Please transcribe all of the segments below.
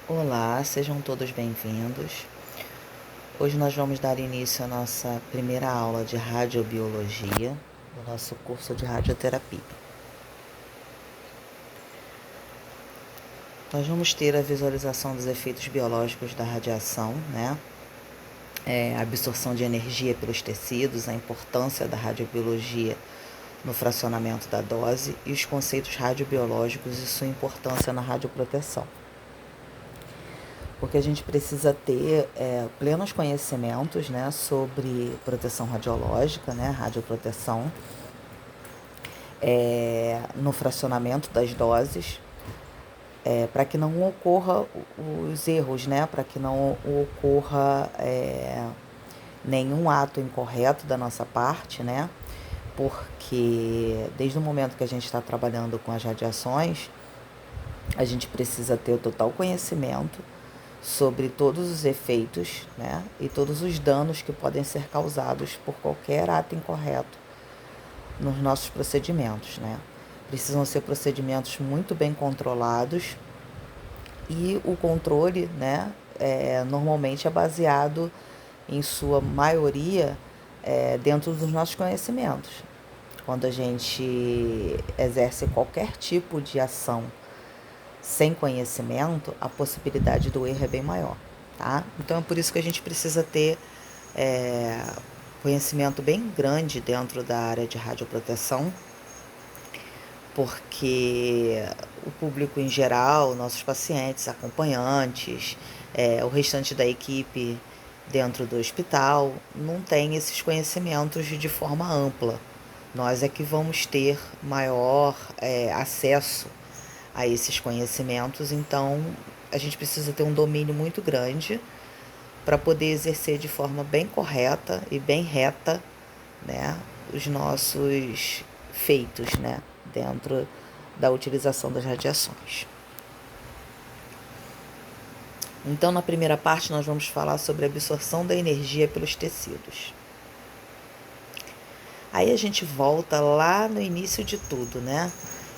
Olá, sejam todos bem-vindos. Hoje nós vamos dar início à nossa primeira aula de radiobiologia do nosso curso de radioterapia. Nós vamos ter a visualização dos efeitos biológicos da radiação, né? A absorção de energia pelos tecidos, a importância da radiobiologia no fracionamento da dose e os conceitos radiobiológicos e sua importância na radioproteção. Porque a gente precisa ter plenos conhecimentos, né, sobre proteção radiológica, né, radioproteção, no fracionamento das doses, para que não ocorra os erros, né, para que não ocorra nenhum ato incorreto da nossa parte, né, porque desde o momento que a gente está trabalhando com as radiações, a gente precisa ter o total conhecimento sobre todos os efeitos, né, e todos os danos que podem ser causados por qualquer ato incorreto nos nossos procedimentos, né. Precisam ser procedimentos muito bem controlados e o controle, né, normalmente é baseado, em sua maioria, dentro dos nossos conhecimentos. Quando a gente exerce qualquer tipo de ação sem conhecimento, a possibilidade do erro é bem maior, tá? Então é por isso que a gente precisa ter conhecimento bem grande dentro da área de radioproteção, porque o público em geral, nossos pacientes, acompanhantes, o restante da equipe dentro do hospital, não tem esses conhecimentos de forma ampla. Nós é que vamos ter maior acesso a esses conhecimentos, então a gente precisa ter um domínio muito grande para poder exercer de forma bem correta e bem reta, né, os nossos feitos, né, dentro da utilização das radiações. Então, na primeira parte, nós vamos falar sobre a absorção da energia pelos tecidos. Aí a gente volta lá no início de tudo, né?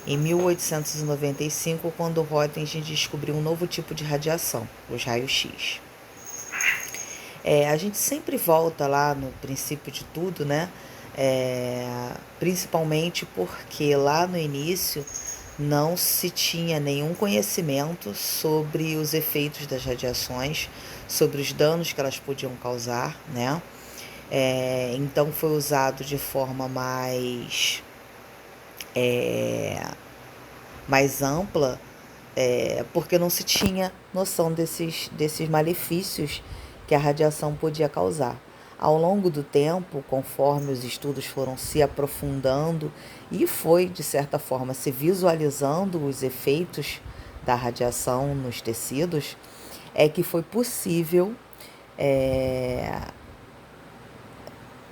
Em 1895, quando Röntgen descobriu um novo tipo de radiação, os raios-x. A gente sempre volta lá no princípio de tudo, né? Principalmente porque lá no início não se tinha nenhum conhecimento sobre os efeitos das radiações, sobre os danos que elas podiam causar, né? Então foi usado de forma mais ampla, porque não se tinha noção desses malefícios que a radiação podia causar. Ao longo do tempo, conforme os estudos foram se aprofundando e foi, de certa forma, se visualizando os efeitos da radiação nos tecidos, é que foi possível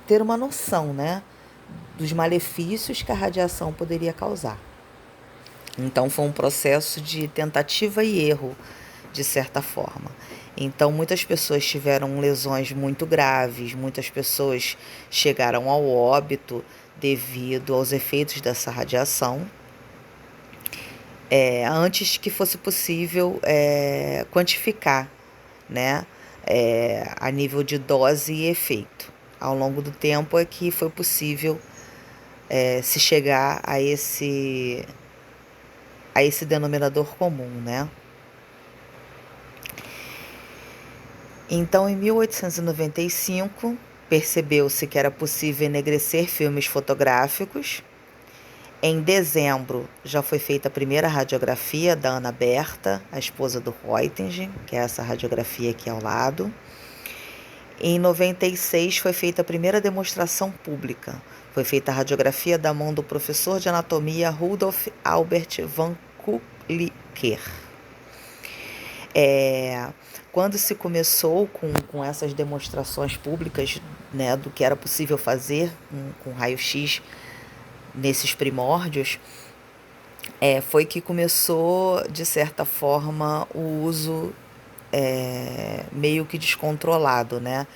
ter uma noção, né, dos malefícios que a radiação poderia causar. Então foi um processo de tentativa e erro, de certa forma. Então muitas pessoas tiveram lesões muito graves, muitas pessoas chegaram ao óbito devido aos efeitos dessa radiação, antes que fosse possível quantificar, né, a nível de dose e efeito. Ao longo do tempo é que foi possível se chegar a esse denominador comum, né? Então, em 1895, percebeu-se que era possível enegrecer filmes fotográficos. Em dezembro, já foi feita a primeira radiografia da Ana Berta, a esposa do Röntgen, que é essa radiografia aqui ao lado. Em 96, foi feita a primeira demonstração pública. Foi feita a radiografia da mão do professor de anatomia Rudolf Albert von Kuliker. Quando se começou com essas demonstrações públicas, né, do que era possível fazer com raio-x nesses primórdios, foi que começou, de certa forma, o uso meio que descontrolado, né?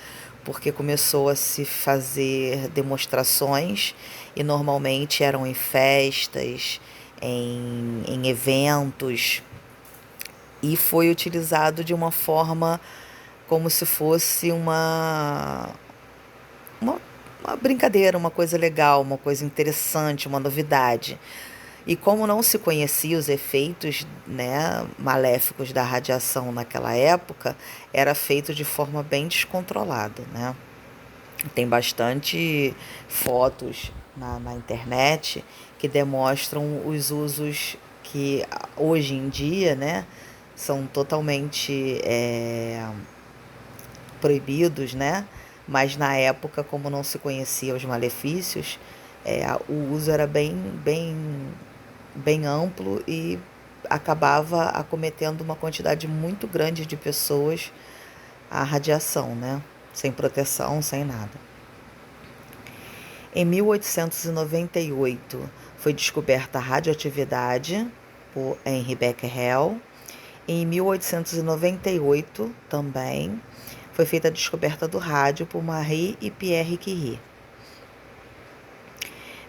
Porque começou a se fazer demonstrações e normalmente eram em festas, em eventos, e foi utilizado de uma forma como se fosse uma, uma brincadeira, uma coisa legal, uma coisa interessante, uma novidade. E como não se conhecia os efeitos, né, maléficos da radiação naquela época, era feito de forma bem descontrolada, né? Tem bastante fotos na internet que demonstram os usos que hoje em dia, né, são totalmente proibidos, né? Mas na época, como não se conhecia os malefícios, o uso era bem amplo e acabava acometendo uma quantidade muito grande de pessoas a radiação, né? Sem proteção, sem nada. Em 1898 foi descoberta a radioatividade por Henri Becquerel. Em 1898 também foi feita a descoberta do rádio por Marie e Pierre Curie.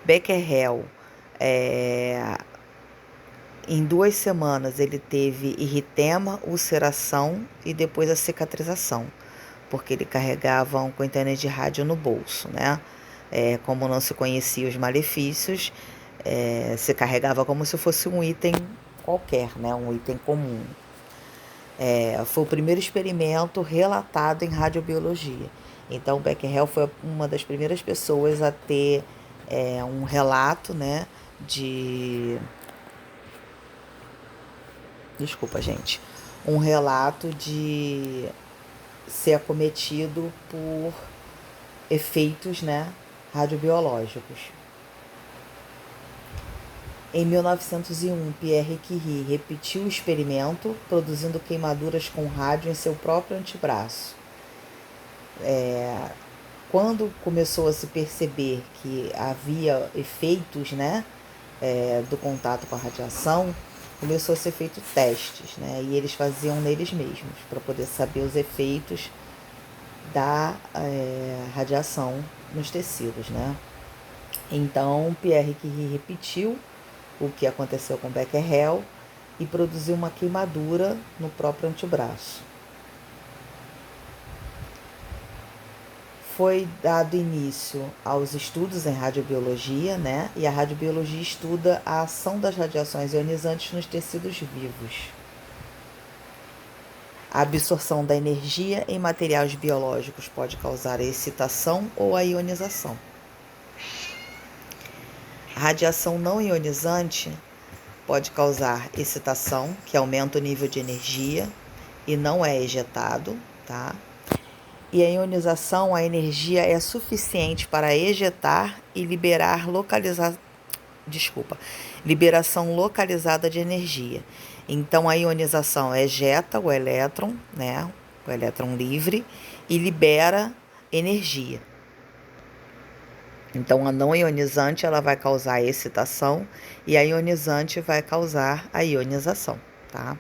Becquerel, em 2 semanas, ele teve eritema, ulceração e depois a cicatrização, porque ele carregava um contêiner de rádio no bolso, né? Como não se conhecia os malefícios, se carregava como se fosse um item qualquer, né? Um item comum. Foi o primeiro experimento relatado em radiobiologia. Então, Becquerel foi uma das primeiras pessoas a ter um relato, né, um relato de ser acometido por efeitos, né, radiobiológicos. Em 1901, Pierre Curie repetiu o experimento, produzindo queimaduras com rádio em seu próprio antebraço. Quando começou a se perceber que havia efeitos, né, do contato com a radiação, começou a ser feito testes, né, e eles faziam neles mesmos, para poder saber os efeitos da radiação nos tecidos, né. Então, Pierre Curie repetiu o que aconteceu com Becquerel e produziu uma queimadura no próprio antebraço. Foi dado início aos estudos em radiobiologia, né? E a radiobiologia estuda a ação das radiações ionizantes nos tecidos vivos. A absorção da energia em materiais biológicos pode causar a excitação ou a ionização. A radiação não ionizante pode causar excitação, que aumenta o nível de energia e não é ejetado, tá? E a ionização, a energia é suficiente para ejetar e liberação localizada de energia. Então, a ionização ejeta o elétron, né, o elétron livre, e libera energia. Então, a não ionizante ela vai causar a excitação e a ionizante vai causar a ionização, tá?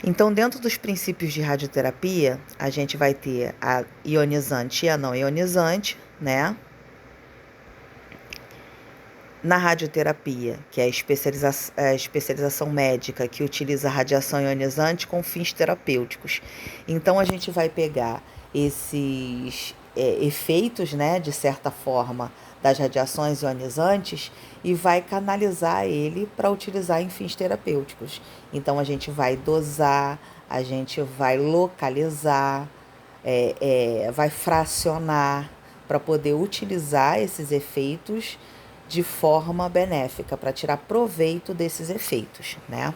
Então, dentro dos princípios de radioterapia, a gente vai ter a ionizante e a não ionizante, né? Na radioterapia, que é a especialização médica que utiliza a radiação ionizante com fins terapêuticos. Então, a gente vai pegar esses efeitos, né, de certa forma, das radiações ionizantes e vai canalizar ele para utilizar em fins terapêuticos. Então, a gente vai dosar, a gente vai localizar, vai fracionar para poder utilizar esses efeitos de forma benéfica, para tirar proveito desses efeitos, né?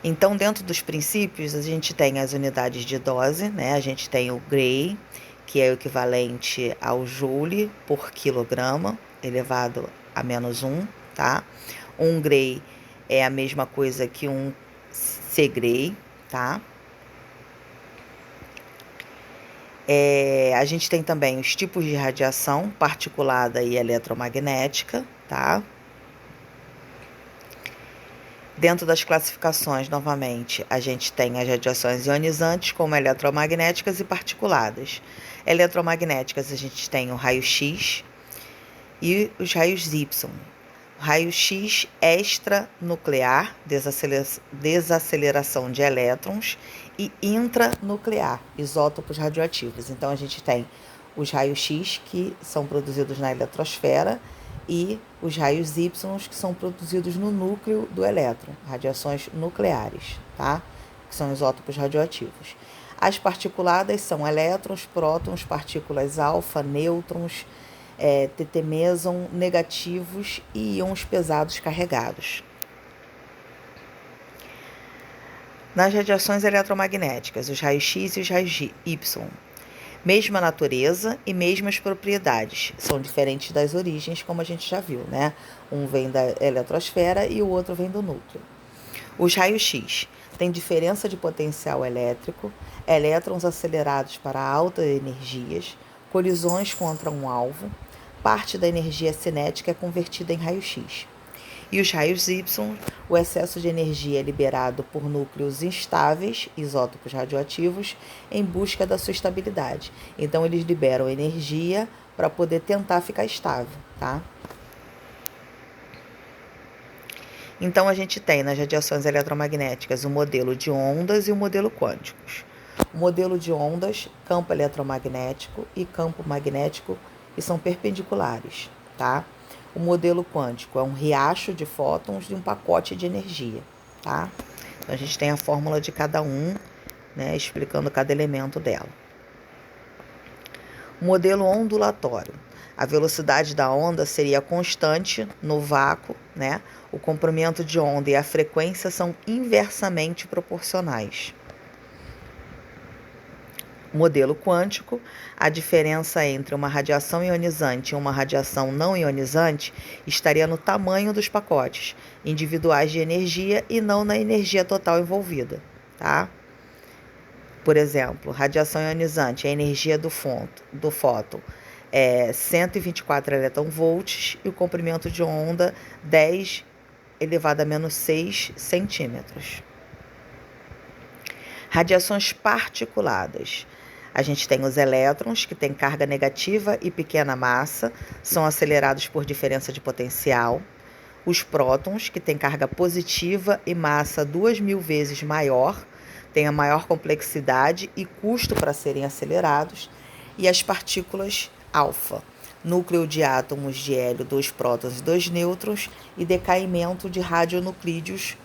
Então, dentro dos princípios, a gente tem as unidades de dose, né? A gente tem o Gray, que é o equivalente ao joule por quilograma, elevado a -1, tá? Um Gray é a mesma coisa que um C-Gray, tá? A gente tem também os tipos de radiação, particulada e eletromagnética, tá? Dentro das classificações, novamente, a gente tem as radiações ionizantes, como eletromagnéticas e particuladas. Eletromagnéticas, a gente tem o raio-X e os raios Y. raio-x extranuclear, desaceleração de elétrons, e intranuclear, isótopos radioativos. Então, a gente tem os raios-x que são produzidos na eletrosfera e os raios Y que são produzidos no núcleo do elétron, radiações nucleares, tá? Que são isótopos radioativos. As particuladas são elétrons, prótons, partículas alfa, nêutrons, tetemeson negativos e íons pesados carregados. Nas radiações eletromagnéticas, os raios-x e os raios-y, mesma natureza e mesmas propriedades, são diferentes das origens, como a gente já viu, né? Um vem da eletrosfera e o outro vem do núcleo. Os raios-x têm diferença de potencial elétrico, elétrons acelerados para altas energias, colisões contra um alvo, parte da energia cinética é convertida em raio-x. E os raios Y, o excesso de energia é liberado por núcleos instáveis, isótopos radioativos, em busca da sua estabilidade. Então, eles liberam energia para poder tentar ficar estável, tá? Então, a gente tem nas radiações eletromagnéticas o modelo de ondas e o modelo quânticos. O modelo de ondas, campo eletromagnético e campo magnético, que são perpendiculares, tá? O modelo quântico é um riacho de fótons de um pacote de energia, tá? Então, a gente tem a fórmula de cada um, né, explicando cada elemento dela. O modelo ondulatório. A velocidade da onda seria constante no vácuo, né? O comprimento de onda e a frequência são inversamente proporcionais. Modelo quântico, a diferença entre uma radiação ionizante e uma radiação não ionizante estaria no tamanho dos pacotes individuais de energia e não na energia total envolvida, tá? Por exemplo, radiação ionizante, a energia do fóton é 124 elétron-volts e o comprimento de onda 10 elevado a menos 6 centímetros. Radiações particuladas. A gente tem os elétrons, que têm carga negativa e pequena massa, são acelerados por diferença de potencial. Os prótons, que têm carga positiva e massa 2.000 vezes maior, têm a maior complexidade e custo para serem acelerados. E as partículas alfa, núcleo de átomos de hélio, 2 prótons e 2 nêutrons, e decaimento de radionuclídeos.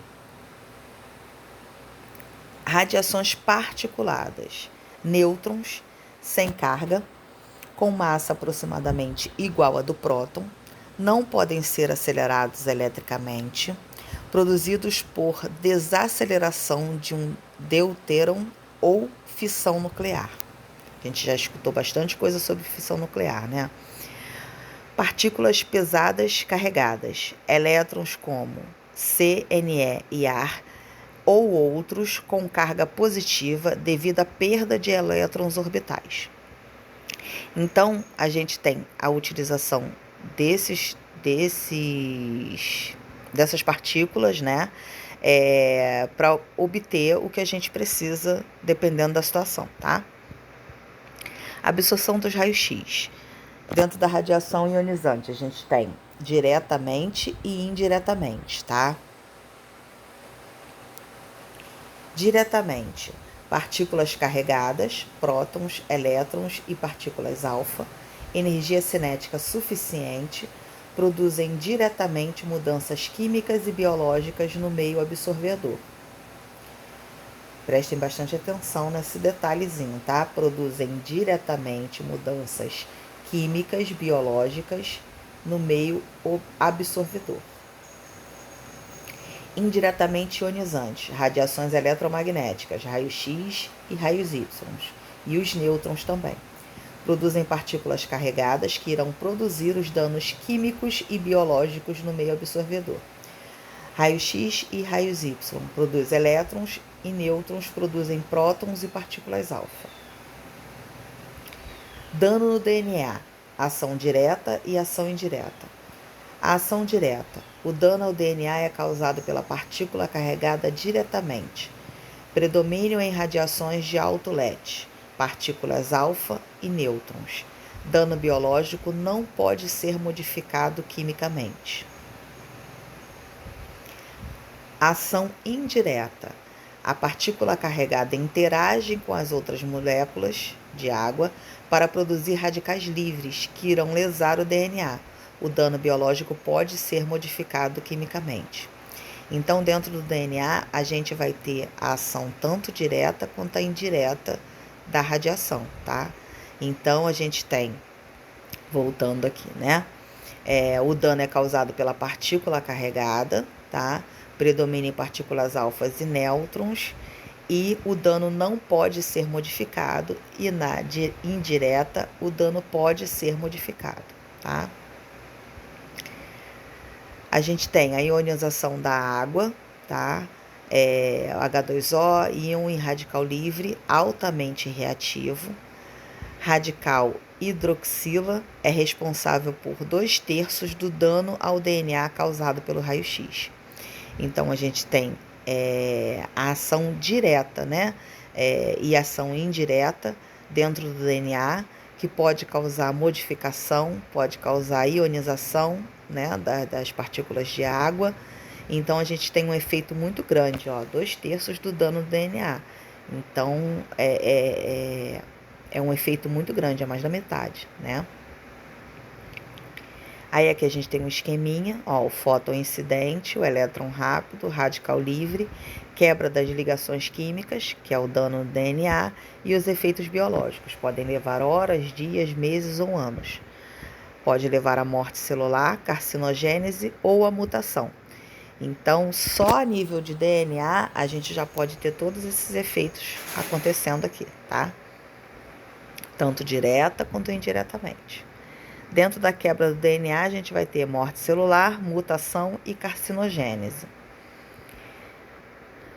Radiações particuladas. Nêutrons sem carga, com massa aproximadamente igual à do próton, não podem ser acelerados eletricamente, produzidos por desaceleração de um deuteron ou fissão nuclear. A gente já escutou bastante coisa sobre fissão nuclear, né? Partículas pesadas carregadas, elétrons como CNE e ar, ou outros com carga positiva devido à perda de elétrons orbitais. Então, a gente tem a utilização dessas partículas, né, para obter o que a gente precisa, dependendo da situação, tá? Absorção dos raios-x. Dentro da radiação ionizante, a gente tem diretamente e indiretamente, tá? Diretamente, partículas carregadas, prótons, elétrons e partículas alfa, energia cinética suficiente, produzem diretamente mudanças químicas e biológicas no meio absorvedor. Prestem bastante atenção nesse detalhezinho, tá? Produzem diretamente mudanças químicas, biológicas no meio absorvedor. Indiretamente ionizantes, radiações eletromagnéticas, raios-x e raios-y, e os nêutrons também. Produzem partículas carregadas que irão produzir os danos químicos e biológicos no meio absorvedor. Raios-x e raios-y produzem elétrons e nêutrons produzem prótons e partículas alfa. Dano no DNA, ação direta e ação indireta. A ação direta. O dano ao DNA é causado pela partícula carregada diretamente. Predomínio em radiações de alto LET, partículas alfa e nêutrons. Dano biológico não pode ser modificado quimicamente. Ação indireta. A partícula carregada interage com as outras moléculas de água para produzir radicais livres que irão lesar o DNA. O dano biológico pode ser modificado quimicamente. Então, dentro do DNA, a gente vai ter a ação tanto direta quanto a indireta da radiação, tá? Então, a gente tem, voltando aqui, né? O dano é causado pela partícula carregada, tá? Predomina em partículas alfas e nêutrons, e o dano não pode ser modificado, e na indireta, o dano pode ser modificado, tá? A gente tem a ionização da água, tá? H2O, íon em radical livre, altamente reativo. Radical hidroxila é responsável por 2/3 do dano ao DNA causado pelo raio-x. Então, a gente tem a ação direta, né? E ação indireta dentro do DNA, que pode causar modificação, pode causar ionização, né, das partículas de água. Então, a gente tem um efeito muito grande, 2/3 do dano do DNA. Então, é um efeito muito grande, é mais da metade, né? Aí aqui a gente tem um esqueminha, o fotoincidente, o elétron rápido, o radical livre, quebra das ligações químicas, que é o dano no DNA, e os efeitos biológicos. Podem levar horas, dias, meses ou anos. Pode levar à morte celular, carcinogênese ou à mutação. Então, só a nível de DNA, a gente já pode ter todos esses efeitos acontecendo aqui, tá? Tanto direta quanto indiretamente. Dentro da quebra do DNA, a gente vai ter morte celular, mutação e carcinogênese.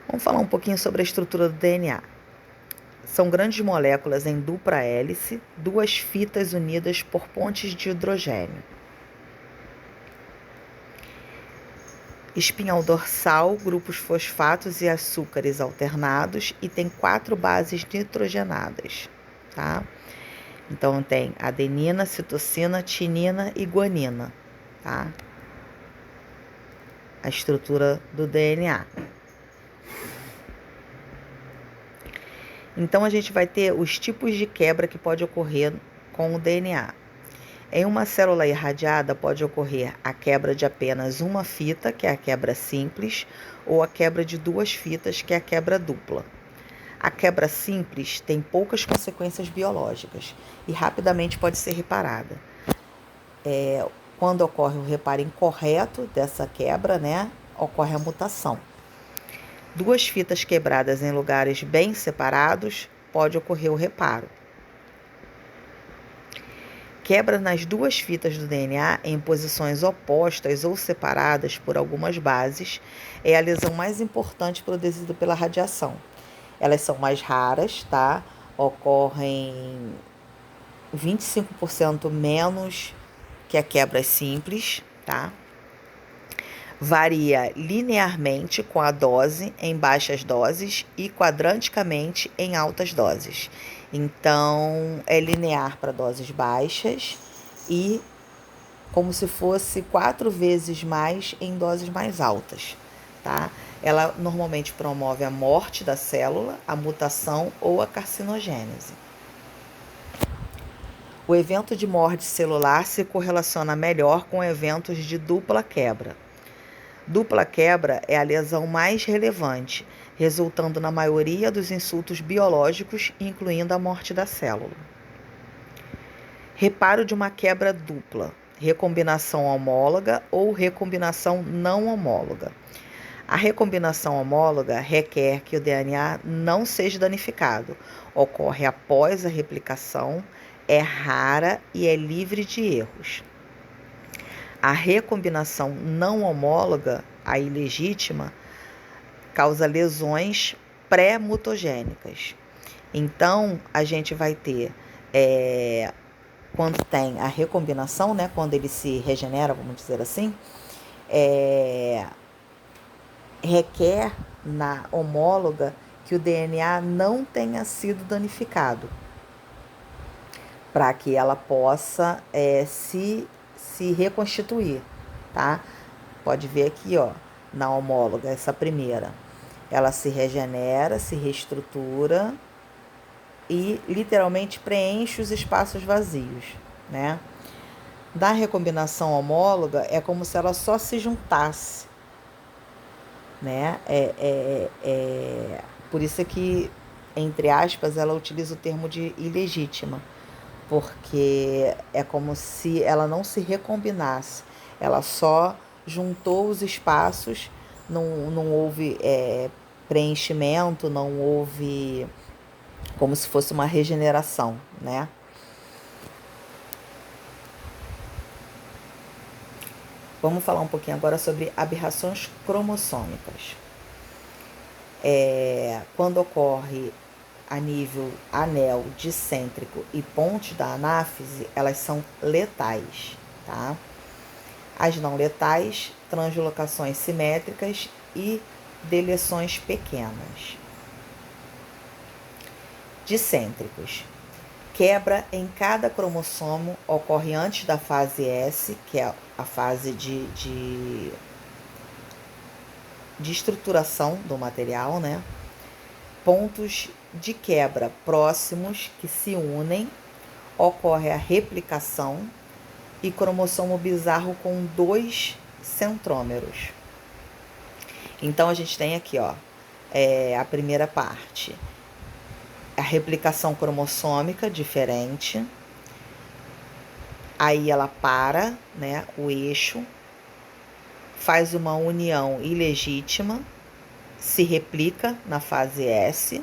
Vamos falar um pouquinho sobre a estrutura do DNA. São grandes moléculas em dupla hélice, 2 fitas unidas por pontes de hidrogênio. Espinhal dorsal, grupos fosfatos e açúcares alternados, e tem 4 bases nitrogenadas, tá? Então, tem adenina, citosina, timina e guanina, tá? A estrutura do DNA. Então, a gente vai ter os tipos de quebra que pode ocorrer com o DNA. Em uma célula irradiada, pode ocorrer a quebra de apenas uma fita, que é a quebra simples, ou a quebra de 2 fitas, que é a quebra dupla. A quebra simples tem poucas consequências biológicas e rapidamente pode ser reparada. Quando ocorre o reparo incorreto dessa quebra, né, ocorre a mutação. 2 fitas quebradas em lugares bem separados, pode ocorrer o reparo. Quebra nas 2 fitas do DNA em posições opostas ou separadas por algumas bases é a lesão mais importante produzida pela radiação. Elas são mais raras, tá? Ocorrem 25% menos que a quebra simples, tá? Varia linearmente com a dose em baixas doses e quadranticamente em altas doses. Então, é linear para doses baixas e como se fosse 4 vezes mais em doses mais altas, tá? Ela normalmente promove a morte da célula, a mutação ou a carcinogênese. O evento de morte celular se correlaciona melhor com eventos de dupla quebra. Dupla quebra é a lesão mais relevante, resultando na maioria dos insultos biológicos, incluindo a morte da célula. Reparo de uma quebra dupla, recombinação homóloga ou recombinação não homóloga. A recombinação homóloga requer que o DNA não seja danificado, ocorre após a replicação, é rara e é livre de erros. A recombinação não homóloga, a ilegítima, causa lesões pré-mutagênicas. Então, a gente vai ter, quando tem a recombinação, né, quando ele se regenera, vamos dizer assim, requer na homóloga que o DNA não tenha sido danificado, para que ela possa se reconstituir, tá? Pode ver aqui, na homóloga, essa primeira, ela se regenera, se reestrutura e literalmente preenche os espaços vazios, né? Da recombinação homóloga é como se ela só se juntasse, né? Por isso que, entre aspas, ela utiliza o termo de ilegítima, porque é como se ela não se recombinasse, ela só juntou os espaços, não houve preenchimento, não houve como se fosse uma regeneração, né? Vamos falar um pouquinho agora sobre aberrações cromossômicas. Quando ocorre a nível anel, dicêntrico e ponte da anáfise, elas são letais, tá? As não letais, translocações simétricas e deleções pequenas. Dicêntricos. Quebra em cada cromossomo ocorre antes da fase S, que é a fase de estruturação do material, né? Pontos de quebra próximos que se unem, ocorre a replicação e cromossomo bizarro com 2 centrômeros. Então, a gente tem aqui, ó, a primeira parte, a replicação cromossômica diferente, aí ela para, né, o eixo, faz uma união ilegítima, se replica na fase S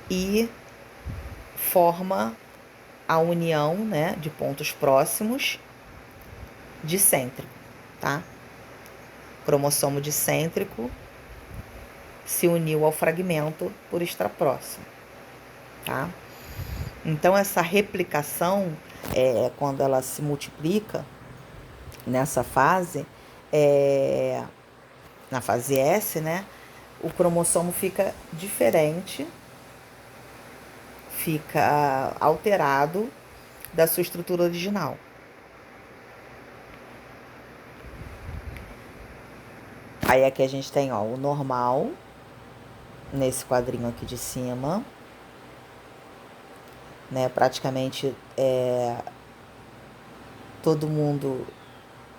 e forma a união, né, de pontos próximos dicêntrico, tá? Cromossomo dicêntrico se uniu ao fragmento por estar próximo, tá? Então, essa replicação, quando ela se multiplica nessa fase, na fase S, né, o cromossomo fica diferente, fica alterado da sua estrutura original. Aí aqui a gente tem, ó, o normal, nesse quadrinho aqui de cima, né, praticamente todo mundo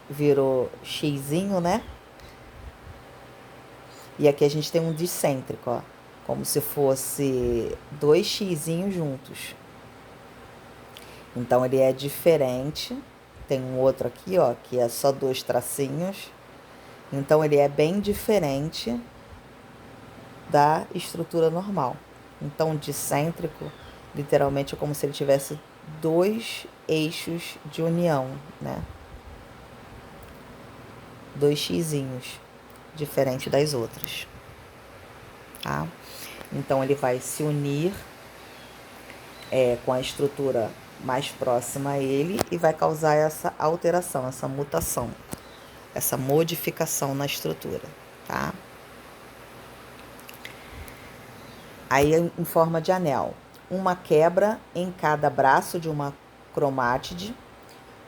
virou xizinho, né? E aqui a gente tem um dicêntrico, ó, como se fosse 2 xizinhos juntos. Então ele é diferente. Tem um outro aqui, ó, que é só 2 tracinhos. Então ele é bem diferente da estrutura normal. Então dicêntrico, literalmente, é como se ele tivesse 2 eixos de união, né? 2 xizinhos, diferente das outras, tá? Então ele vai se unir com a estrutura mais próxima a ele e vai causar essa alteração, essa mutação, essa modificação na estrutura, tá? Aí em forma de anel, uma quebra em cada braço de uma cromátide,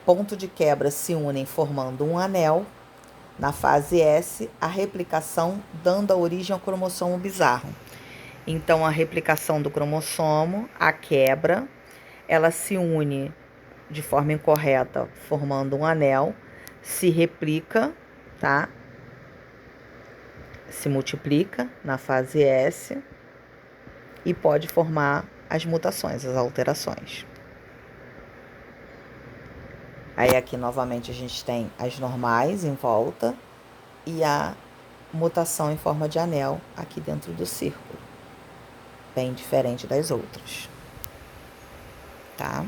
ponto de quebra se unem formando um anel. Na fase S, a replicação dando a origem ao cromossomo bizarro. Então, a replicação do cromossomo, a quebra, ela se une de forma incorreta, formando um anel, se replica, tá? Se multiplica na fase S e pode formar as mutações, as alterações. Aí aqui novamente a gente tem as normais em volta e a mutação em forma de anel aqui dentro do círculo, bem diferente das outras, tá?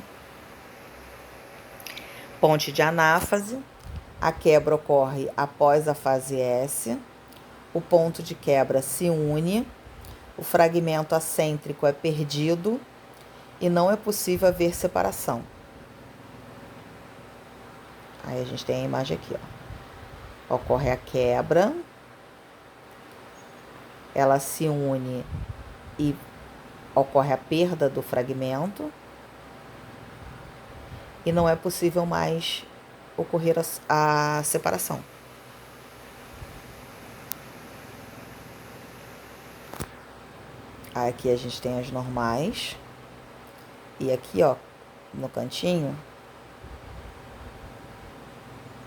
Ponte de anáfase, a quebra ocorre após a fase S, o ponto de quebra se une, o fragmento acêntrico é perdido e não é possível haver separação. Aí a gente tem a imagem aqui, ó. Ocorre a quebra, ela se une e ocorre a perda do fragmento e não é possível mais ocorrer a separação. Aqui a gente tem as normais. E aqui, ó, no cantinho,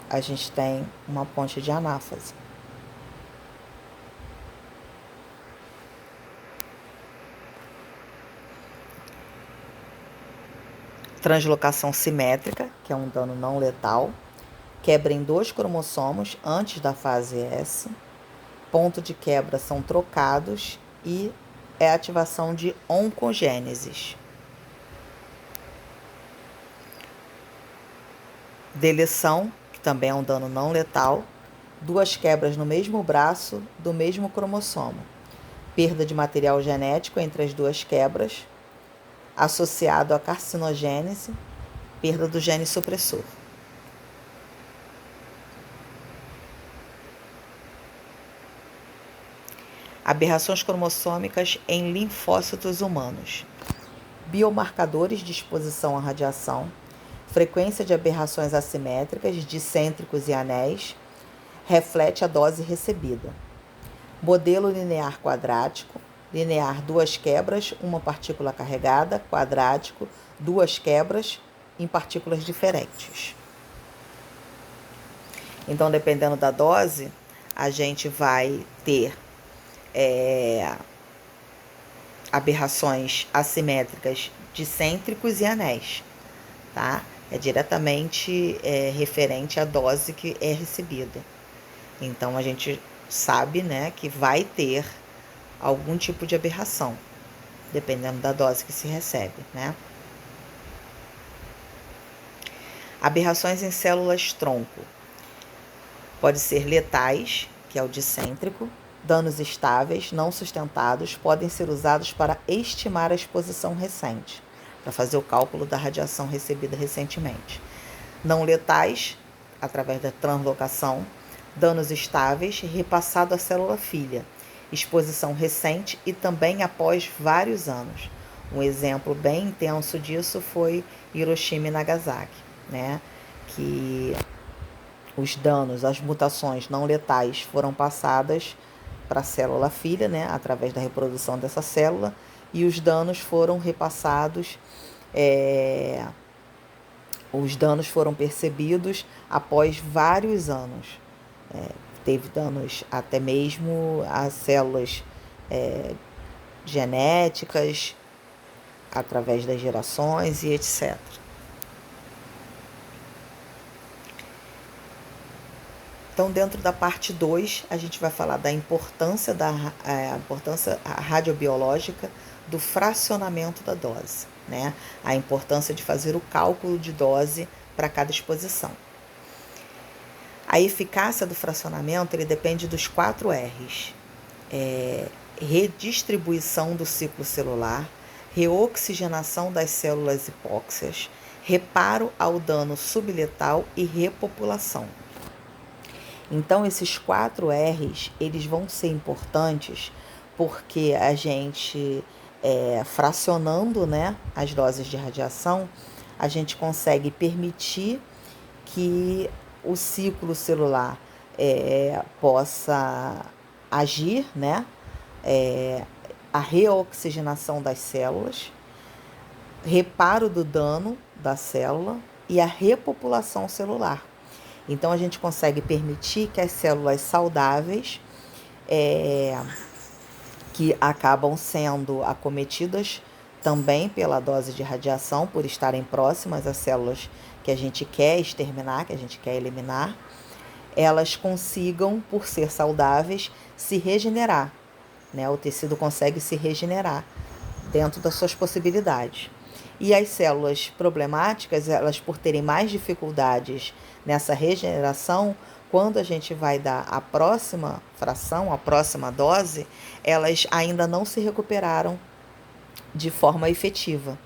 a gente tem uma ponte de anáfase. Translocação simétrica, que é um dano não letal. Quebra em 2 cromossomos antes da fase S. Ponto de quebra são trocados e é ativação de oncogênesis. Deleção, que também é um dano não letal. 2 quebras no mesmo braço do mesmo cromossomo. Perda de material genético entre as 2 quebras, associado à carcinogênese, perda do gene supressor. Aberrações cromossômicas em linfócitos humanos. Biomarcadores de exposição à radiação, frequência de aberrações assimétricas, dicêntricos e anéis, reflete a dose recebida. Modelo linear quadrático, linear 2 quebras, uma partícula carregada, quadrático, 2 quebras em partículas diferentes. Então, dependendo da dose, a gente vai ter aberrações assimétricas dicêntricos e anéis, tá? É diretamente referente à dose que é recebida. Então, a gente sabe, né, que vai ter algum tipo de aberração, dependendo da dose que se recebe, né? Aberrações em células tronco. Pode ser letais, que é o dicêntrico. Danos estáveis, não sustentados, podem ser usados para estimar a exposição recente, para fazer o cálculo da radiação recebida recentemente. Não letais, através da translocação. Danos estáveis, repassado à célula filha, exposição recente e também após vários anos. Um exemplo bem intenso disso foi Hiroshima e Nagasaki, né? Que os danos, as mutações não letais foram passadas para a célula filha, né? Através da reprodução dessa célula, e os danos foram repassados, os danos foram percebidos após vários anos. Teve danos até mesmo a células genéticas, através das gerações e etc. Então, dentro da parte 2, a gente vai falar da importância radiobiológica do fracionamento da dose, né? A importância de fazer o cálculo de dose para cada exposição. A eficácia do fracionamento ele depende dos 4 R's. Redistribuição do ciclo celular, reoxigenação das células hipóxias, reparo ao dano subletal e repopulação. Então, esses 4 R's, eles vão ser importantes porque a gente, fracionando, né, as doses de radiação, a gente consegue permitir que o ciclo celular possa agir, né, a reoxigenação das células, reparo do dano da célula e a repopulação celular. Então, a gente consegue permitir que as células saudáveis, que acabam sendo acometidas também pela dose de radiação, por estarem próximas às células que a gente quer exterminar, que a gente quer eliminar, elas consigam, por ser saudáveis, se regenerar, né? O tecido consegue se regenerar dentro das suas possibilidades. E as células problemáticas, elas por terem mais dificuldades nessa regeneração, quando a gente vai dar a próxima fração, a próxima dose, elas ainda não se recuperaram de forma efetiva.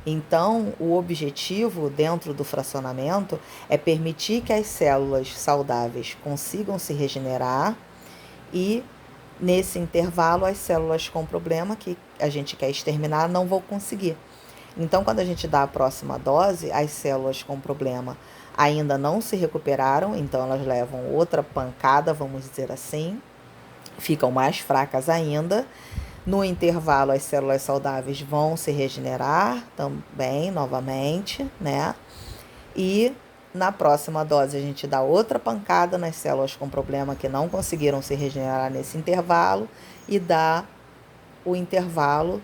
Então, o objetivo dentro do fracionamento é permitir que as células saudáveis consigam se regenerar e, nesse intervalo, as células com problema que a gente quer exterminar não vão conseguir. Então, quando a gente dá a próxima dose, as células com problema ainda não se recuperaram, então elas levam outra pancada, vamos dizer assim, ficam mais fracas ainda, No intervalo, as células saudáveis vão se regenerar também, novamente, né? E na próxima dose a gente dá outra pancada nas células com problema que não conseguiram se regenerar nesse intervalo e dá o intervalo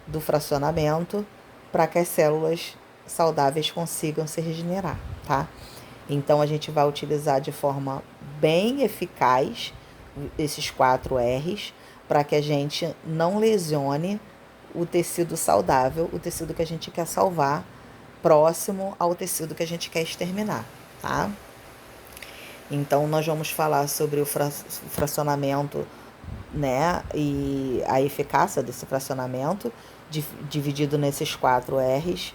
do fracionamento para que as células saudáveis consigam se regenerar, tá? Então a gente vai utilizar de forma bem eficaz esses 4 R's para que a gente não lesione o tecido saudável, o tecido que a gente quer salvar, próximo ao tecido que a gente quer exterminar, tá? Então nós vamos falar sobre o fracionamento, né, e a eficácia desse fracionamento dividido nesses 4 R's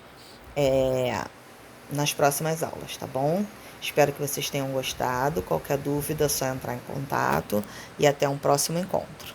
nas próximas aulas, tá bom? Espero que vocês tenham gostado. Qualquer dúvida é só entrar em contato e até um próximo encontro.